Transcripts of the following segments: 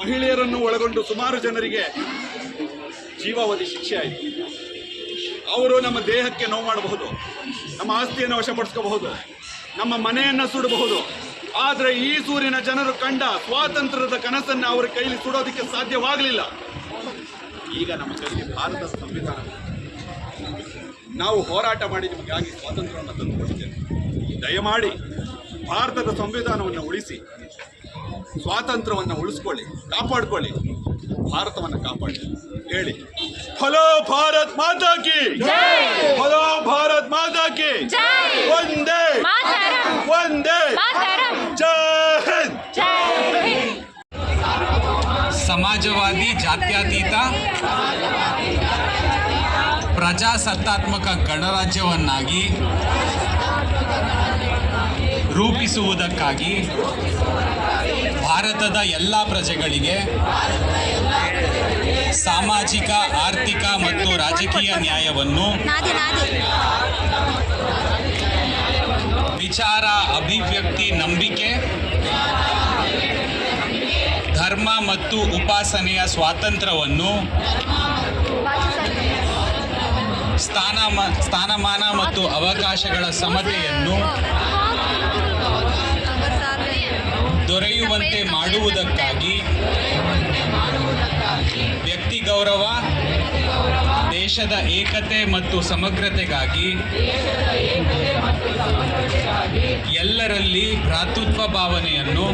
ಮಹಿಳೆಯರನ್ನು ಒಳಗೊಂಡು ಸುಮಾರು ಜನರಿಗೆ ಜೀವಾವಧಿ ಶಿಕ್ಷೆ ಆಯಿತು. ಅವರು ನಮ್ಮ ದೇಹಕ್ಕೆ ನೋವು ಮಾಡಬಹುದು, ನಮ್ಮ ಆಸ್ತಿಯನ್ನು ವಶಪಡಿಸ್ಕೋಬಹುದು, ನಮ್ಮ ಮನೆಯನ್ನು ಸುಡಬಹುದು. ಆದರೆ ಈ ಸೂರಿನ ಜನರು ಕಂಡ ಸ್ವಾತಂತ್ರ್ಯದ ಕನಸನ್ನು ಅವರ ಕೈಲಿ ಸುಡೋದಕ್ಕೆ ಸಾಧ್ಯವಾಗಲಿಲ್ಲ. ಈಗ ನಮ್ಮ ಕೈಲಿ ಭಾರತದ ಸಂವಿಧಾನ, ನಾವು ಹೋರಾಟ ಮಾಡಿ ನಿಮಗಾಗಿ ಸ್ವಾತಂತ್ರ್ಯವನ್ನು ತಂದುಕೊಡ್ತೇವೆ. ದಯಮಾಡಿ ಭಾರತದ ಸಂವಿಧಾನವನ್ನು ಉಳಿಸಿ, ಸ್ವಾತಂತ್ರ್ಯವನ್ನು ಉಳಿಸ್ಕೊಳ್ಳಿ, ಕಾಪಾಡ್ಕೊಳ್ಳಿ, ಭಾರತವನ್ನು ಕಾಪಾಡಿ. ಹೇಳಿ, ಹಲೋ ಭಾರತ್ ಮಾತಾ ಕಿ, ಹಲೋ ಭಾರತ್ ಮಾತಾ ಕಿ, ವಂದೇ ವಂದೇ ಜೈ ಹಿಂದ್. ಸಮಾಜವಾದಿ, ಜಾತ್ಯತೀತ, ಪ್ರಜಾಸತ್ತಾತ್ಮಕ ಗಣರಾಜ್ಯವನ್ನಾಗಿ ರೂಪಿಸುವುದಕ್ಕಾಗಿ ಭಾರತದ ಎಲ್ಲ ಪ್ರಜೆಗಳಿಗೆ ಸಾಮಾಜಿಕ, ಆರ್ಥಿಕ ಮತ್ತು ರಾಜಕೀಯ ನ್ಯಾಯವನ್ನು, ವಿಚಾರ, ಅಭಿವ್ಯಕ್ತಿ, ನಂಬಿಕೆ, ಧರ್ಮ ಮತ್ತು ಉಪಾಸನೆಯ ಸ್ವಾತಂತ್ರ್ಯವನ್ನು, ಸ್ಥಾನಮಾನ ಮತ್ತು ಅವಕಾಶಗಳ ಸಮತೆಯನ್ನು ದೊರೆಯುವಂತೆ ಮಾಡುವುದಕ್ಕಾಗಿ ವ್ಯಕ್ತಿ ಗೌರವ, ದೇಶದ ಏಕತೆ ಮತ್ತು ಸಮಗ್ರತೆಗಾಗಿ ಎಲ್ಲರಲ್ಲಿ ಭ್ರಾತೃತ್ವ ಭಾವನೆಯನ್ನು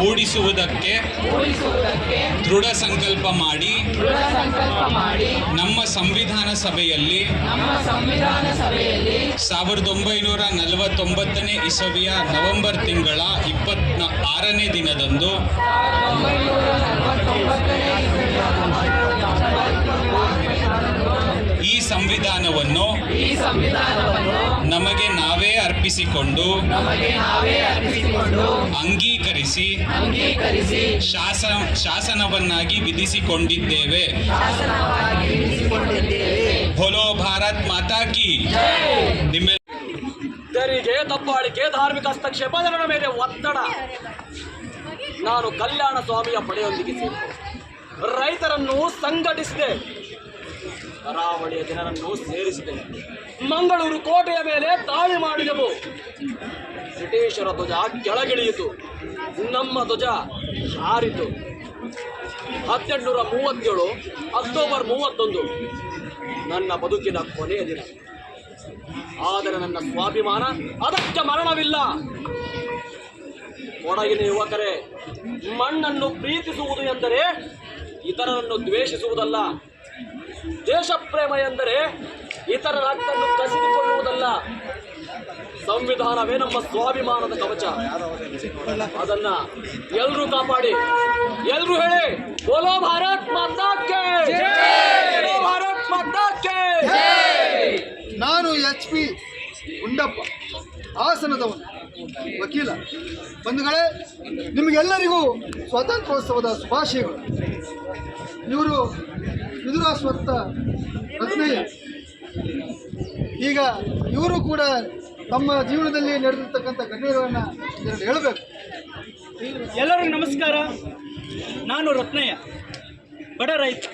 ಮೂಡಿಸುವುದಕ್ಕೆ ದೃಢ ಸಂಕಲ್ಪ ಮಾಡಿ ನಮ್ಮ ಸಂವಿಧಾನ ಸಭೆಯಲ್ಲಿ 1949ನೇ ಇಸವಿಯ ನವೆಂಬರ್ ತಿಂಗಳ 26ನೇ ದಿನದಂದು ಈ ಸಂವಿಧಾನವನ್ನು ನಮಗೆ ನಾವೇ ಅರ್ಪಿಸಿಕೊಂಡು ಅಂಗೀಕರಿಸಿ ಶಾಸನವನ್ನಾಗಿ ವಿಧಿಸಿಕೊಂಡಿದ್ದೇವೆ. ಬೋಲೋ ಭಾರತ್ ಮಾತಾ ಕಿ. ತೆರಿಗೆ, ದಬ್ಬಾಳಿಕೆ, ಧಾರ್ಮಿಕ ಹಸ್ತಕ್ಷೇಪ, ಜನರ ಮೇಲೆ ಒತ್ತಡ. ನಾನು ಕಲ್ಯಾಣ ಸ್ವಾಮಿಯ ಪಡೆಯೊಂದಿಗೆ ಸೇರಿದೆ, ರೈತರನ್ನು ಸಂಘಟಿಸಿದೆ, ಕರಾವಳಿಯ ಜನರನ್ನು ಸೇರಿಸಿದೆ, ಮಂಗಳೂರು ಕೋಟೆಯ ಮೇಲೆ ದಾಳಿ ಮಾಡಿದೆವು. ಬ್ರಿಟಿಷರ ಧ್ವಜ ಕೆಳಗಿಳಿಯಿತು, ನಮ್ಮ ಧ್ವಜ ಹಾರಿತು. 1837 ಅಕ್ಟೋಬರ್ 31 ನನ್ನ ಬದುಕಿನ ಕೊನೆಯ ದಿನ. ಆದರೆ ನನ್ನ ಸ್ವಾಭಿಮಾನ ಅದಕ್ಕೆ ಮರಣವಿಲ್ಲ. ಕೊಡಗಿನ ಯುವಕರೇ, ಮಣ್ಣನ್ನು ಪ್ರೀತಿಸುವುದು ಎಂದರೆ ಇತರರನ್ನು ದ್ವೇಷಿಸುವುದಲ್ಲ. ದೇಶ ಪ್ರೇಮ ಎಂದರೆ ಇತರರ ಹಕ್ಕನ್ನು ಕಸಿದುಕೊಳ್ಳುವುದಲ್ಲ. ಸಂವಿಧಾನವೇ ನಮ್ಮ ಸ್ವಾಭಿಮಾನದ ಕವಚ. ಅದನ್ನ ಎಲ್ಲರೂ ಕಾಪಾಡಿ, ಎಲ್ಲರೂ ಹೇಳಿ, ಬೋಲೋ ಭಾರತ್ ಮಾತಾ ಕಿ, ಬೋಲೋ ಭಾರತ್ ಮಾತಾ ಕಿ. ನಾನು HP ಗುಂಡಪ್ಪ, ಹಾಸನದವನು, ವಕೀಲ. ಬಂಧುಗಳೇ, ನಿಮಗೆಲ್ಲರಿಗೂ ಸ್ವಾತಂತ್ರ್ಯೋತ್ಸವದ ಶುಭಾಶಯಗಳು. ಇವರು ವಿದುರಾಶ್ವತ್ಥ ರತ್ನಯ್ಯ. ಈಗ ಇವರು ಕೂಡ ತಮ್ಮ ಜೀವನದಲ್ಲಿ ನಡೆದಿರ್ತಕ್ಕಂಥ ಘಟನೆಗಳನ್ನು ಹೇಳಬೇಕು. ಎಲ್ಲರಿಗೂ ನಮಸ್ಕಾರ. ನಾನು ರತ್ನಯ್ಯ, ಬಡ ರೈತ.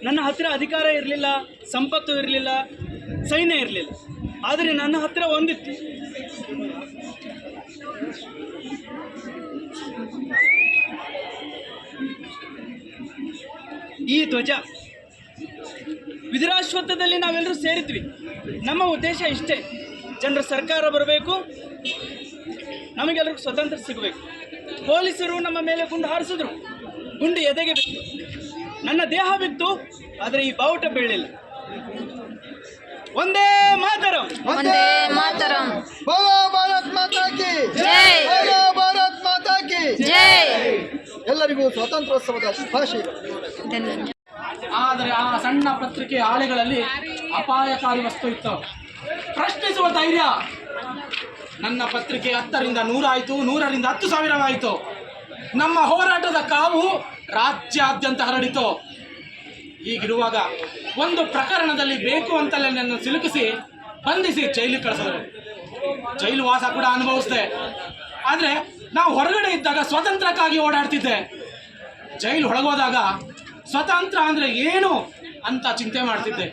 ನನ್ನ ಹತ್ತಿರ ಅಧಿಕಾರ ಇರಲಿಲ್ಲ, ಸಂಪತ್ತು ಇರಲಿಲ್ಲ, ಸೈನ್ಯ ಇರಲಿಲ್ಲ. ಆದರೆ ನನ್ನ ಹತ್ತಿರ ಒಂದಿತ್ತು, ಈ ಧ್ವಜ. ವಿದುರಾಶ್ವತ್ಥದಲ್ಲಿ ನಾವೆಲ್ಲರೂ ಸೇರಿದ್ವಿ. ನಮ್ಮ ಉದ್ದೇಶ ಇಷ್ಟೇ, ಜನರ ಸರ್ಕಾರ ಬರಬೇಕು, ನಮಗೆಲ್ಲರಿಗೂ ಸ್ವತಂತ್ರ ಸಿಗಬೇಕು. ಪೊಲೀಸರು ನಮ್ಮ ಮೇಲೆ ಗುಂಡು ಹಾರಿಸಿದ್ರು, ಗುಂಡು ಎದೆಗೆ ಬಿತ್ತು, ನನ್ನ ದೇಹ ಬಿತ್ತು, ಆದರೆ ಈ ಬಾವುಟ ಬೀಳಲಿಲ್ಲ. ಒಂದೇ ಮಾತರಂ, ಒಂದೇ ಮಾತರಂ. ಬೋಲೋ ಭಾರತ್ ಮಾತಾ ಕಿ ಜೈ, ಬೋಲೋ ಭಾರತ್ ಮಾತಾ ಕಿ ಜೈ. ಎಲ್ಲರಿಗೂ ಸ್ವಾತಂತ್ರ್ಯೋತ್ಸವದ ಶುಭಾಶಯಗಳು. ಆದರೆ ಆ ಸಣ್ಣ ಪತ್ರಿಕೆ ಹಾಳೆಗಳಲ್ಲಿ ಅಪಾಯಕಾರಿ ವಸ್ತು ಇತ್ತು. ಪ್ರಶ್ನಿಸುವ ಧೈರ್ಯ. ನನ್ನ ಪತ್ರಿಕೆ 10ರಿಂದ 100 ಆಯಿತು, 100ರಿಂದ 10,000 ನಮ್ಮ ಹೋರಾಟದ ಕಾವು ರಾಜ್ಯಾದ್ಯಂತ ಹರಡಿತು. ಹೀಗಿರುವಾಗ ಒಂದು ಪ್ರಕರಣದಲ್ಲಿ ಬೇಕು ಅಂತಲೇ ನನ್ನ ಸಿಲುಕಿಸಿ ಬಂಧಿಸಿ ಜೈಲಿಗೆ ಕಳಿಸಿದ್ರು. ಜೈಲು ವಾಸ ಕೂಡ ಅನುಭವಿಸಿದೆ. ಆದರೆ ನಾವು ಹೊರಗಡೆ ಇದ್ದಾಗ ಸ್ವಾತಂತ್ರ್ಯಕ್ಕಾಗಿ ಓಡಾಡ್ತಿದ್ದೆ. ಜೈಲು ಒಳಗೋದಾಗ ಸ್ವತಂತ್ರ ಅಂದರೆ ಏನು ಅಂತ ಚಿಂತೆ ಮಾಡ್ತಿದ್ದೆ.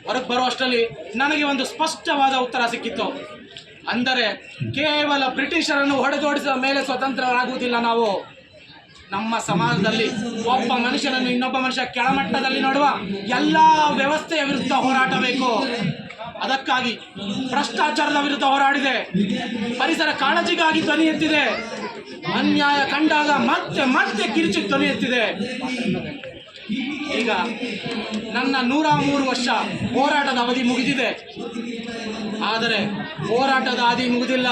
ಹೊರಗೆ ಬರುವಷ್ಟರಲ್ಲಿ ನನಗೆ ಒಂದು ಸ್ಪಷ್ಟವಾದ ಉತ್ತರ ಸಿಕ್ಕಿತ್ತು. ಅಂದರೆ ಕೇವಲ ಬ್ರಿಟಿಷರನ್ನು ಹೊಡೆದೋಡಿಸಿದ ಮೇಲೆ ಸ್ವತಂತ್ರರಾಗುವುದಿಲ್ಲ ನಾವು. ನಮ್ಮ ಸಮಾಜದಲ್ಲಿ ಒಬ್ಬ ಮನುಷ್ಯನನ್ನು ಇನ್ನೊಬ್ಬ ಮನುಷ್ಯ ಕೆಳಮಟ್ಟದಲ್ಲಿ ನೋಡುವ ಎಲ್ಲ ವ್ಯವಸ್ಥೆಯ ವಿರುದ್ಧ ಹೋರಾಟ ಬೇಕು. ಅದಕ್ಕಾಗಿ ಭ್ರಷ್ಟಾಚಾರದ ವಿರುದ್ಧ ಹೋರಾಡಿದೆ. ಪರಿಸರ ಕಾಳಜಿಗಾಗಿ ಧ್ವನಿ ಎತ್ತಿದೆ. ಅನ್ಯಾಯ ಕಂಡಾಗ ಮತ್ತೆ ಮತ್ತೆ ಕಿರುಚಿ ಧ್ವನಿ ಎತ್ತಿದೆ. ಈಗ ನನ್ನ 103 ವರ್ಷ ಹೋರಾಟದ ಅವಧಿ ಮುಗಿದಿದೆ. ಆದರೆ ಹೋರಾಟದ ಹಾದಿ ಮುಗಿದಿಲ್ಲ.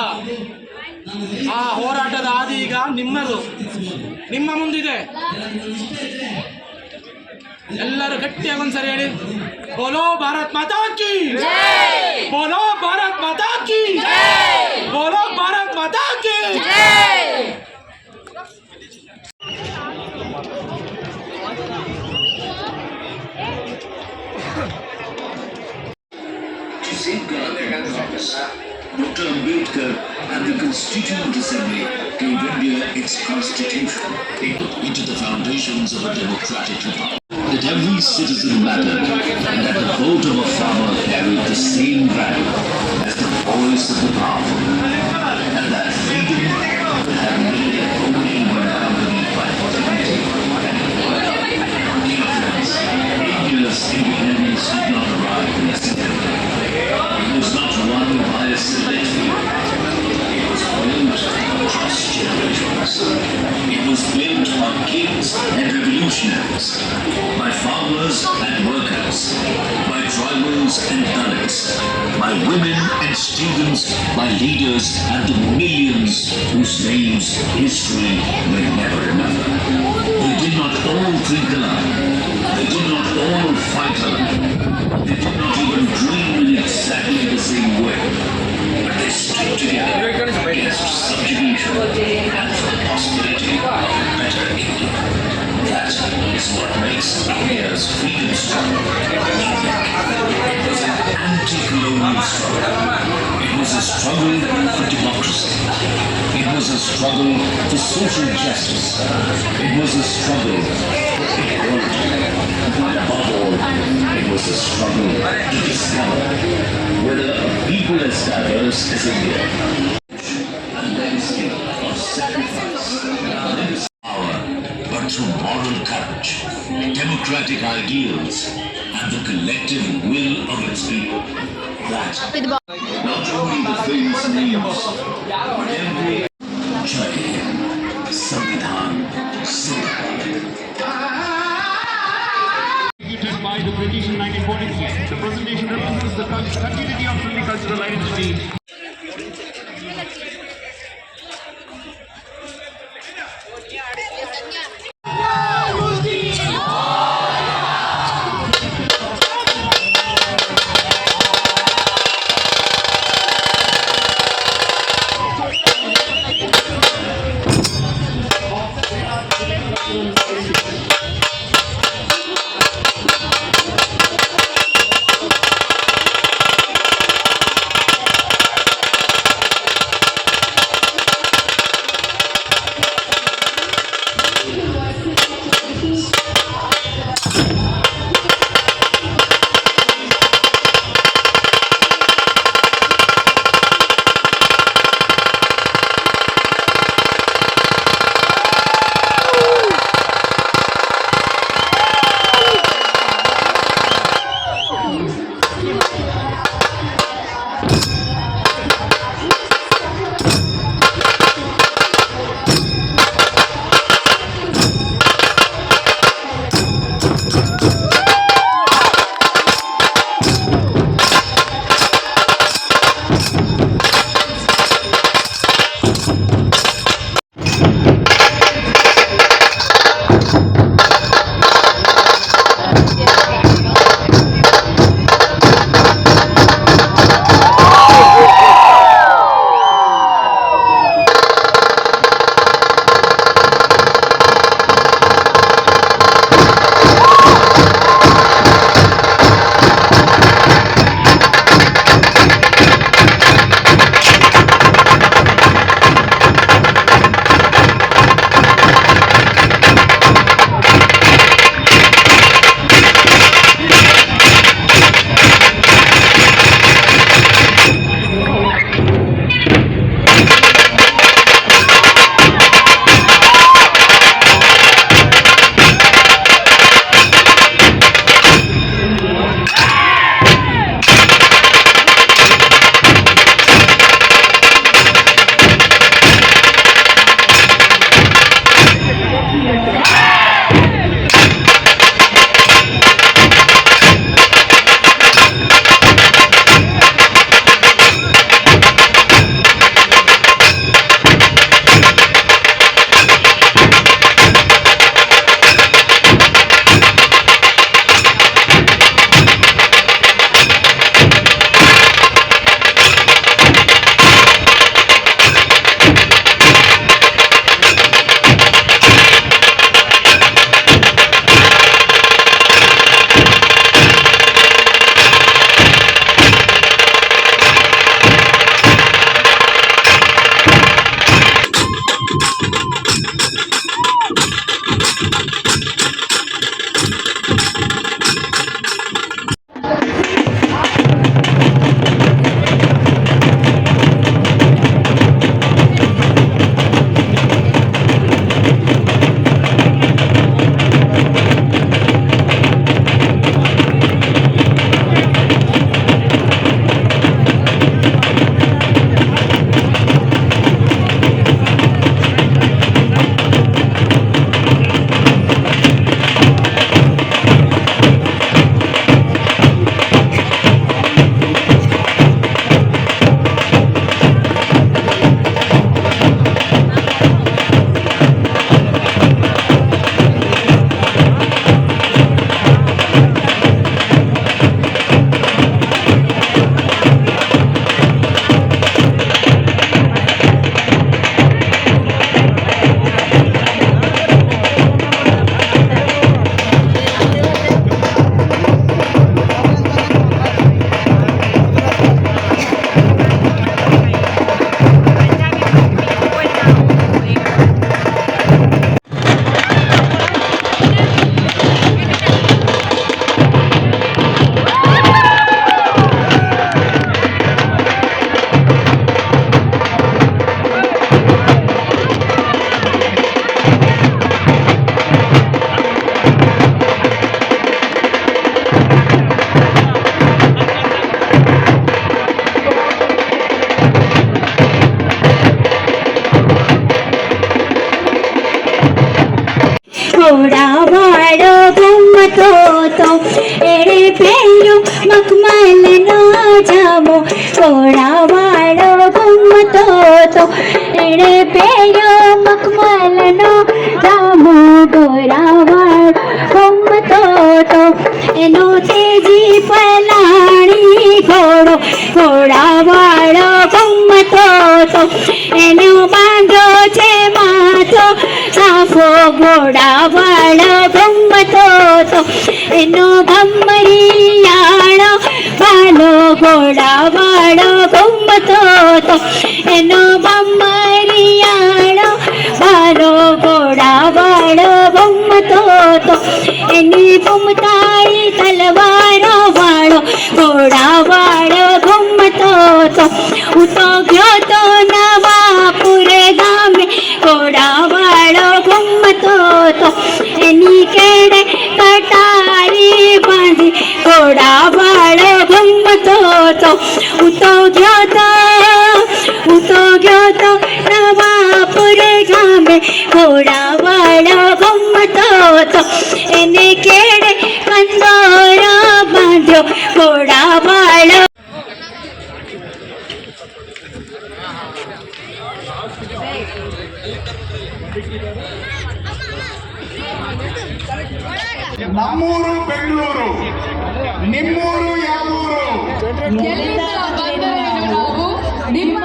ಆ ಹೋರಾಟದ ಹಾದಿ ಈಗ ನಿಮ್ಮದು, ನಿಮ್ಮ ಮುಂದಿದೆ. ಎಲ್ಲರೂ ಗಟ್ಟಿಯಾಗಿ ಒಂದ್ಸರಿ ಹೇಳಿ, ಬೋಲೋ ಭಾರತ್ ಮಾತಾ ಕಿ, ಬೋಲೋ ಭಾರತ್ ಮಾತಾ ಕಿ, ಬೋಲೋ ಭಾರತ್ ಮಾತಾ ಕಿ. To safeguard the democracy, Dr. Ambedkar and the Constituent Assembly gave India its constitution into the foundations of a democratic republic. That every citizen mattered and that the vote of a farmer carried the same value as the voice of the powerful. And that freedom could have meaning only when accompanied by prosperity and equality. India's independence did not arrive in a single day. It was not won by a select few. It was built across generations. It was built by kings and revolutionaries, by farmers and workers, by tribals and Dalits, by women and students, by leaders and the millions whose names history may never remember. They did not all think alike. They did not all fight alike. They did not even dream in exactly the same way. But they stood together against subjugation and for the possibility of a better India. That is what makes India's freedom struggle unique. It was an anti-colonial struggle. It was a struggle for democracy. It was a struggle for social justice. It was a struggle for equality. And above all, it was a struggle to discover whether a people as diverse as India, a legacy of sacrifice, power, but through moral courage, democratic ideals, and the collective will of its people. That not only the famous names, but every Jai Hind, Samvidhan Zindabad. Executed by the British in 1943. The presentation represents the continuity of Hindi cultural identity. घोड़ा वाड़ो घूमतो तो एड़े पेयो मखमल ना जामो घोड़ा वाड़ो घूमतो तो एड़े पेयो मखमल ना जामो घोड़ा वाड़ो घूमतो तो एनो तेजी पलाणी घोड़ो घोड़ा वाड़ो घूमतो तो एनो बांधो छे माथो साफो घोड़ा वाड़ो घूमतो तो एनो भमरियाणो बालो घोड़ा वाड़ो घूमतो तो एनो भमरियाणो बालो घोड़ा वाड़ो घूमतो तो एनी घूमताई तलवारो वाड़ो घोड़ा वाड़ो घूमतो तो उतो गयो तो नवापुर गामे घोड़ा वाड़ो घूमतो तो एनी केड़े कटारी बांधी घोड़ा वाड़ो घूमतो तो उतो गयो तो नवापुर गामे घोड़ा वाड़ो घूमतो तो एने केड़े कंदोरो बांध्यो घोड़ा वाड़ो ನಮ್ಮೂರು ಬೆಂಗಳೂರು, ನಿಮ್ಮೂರು ಯಾವೂರು? ಎಲ್ಲಿಂದ ಬಂದವರು ನಾವು? ನಿಮ್ಮ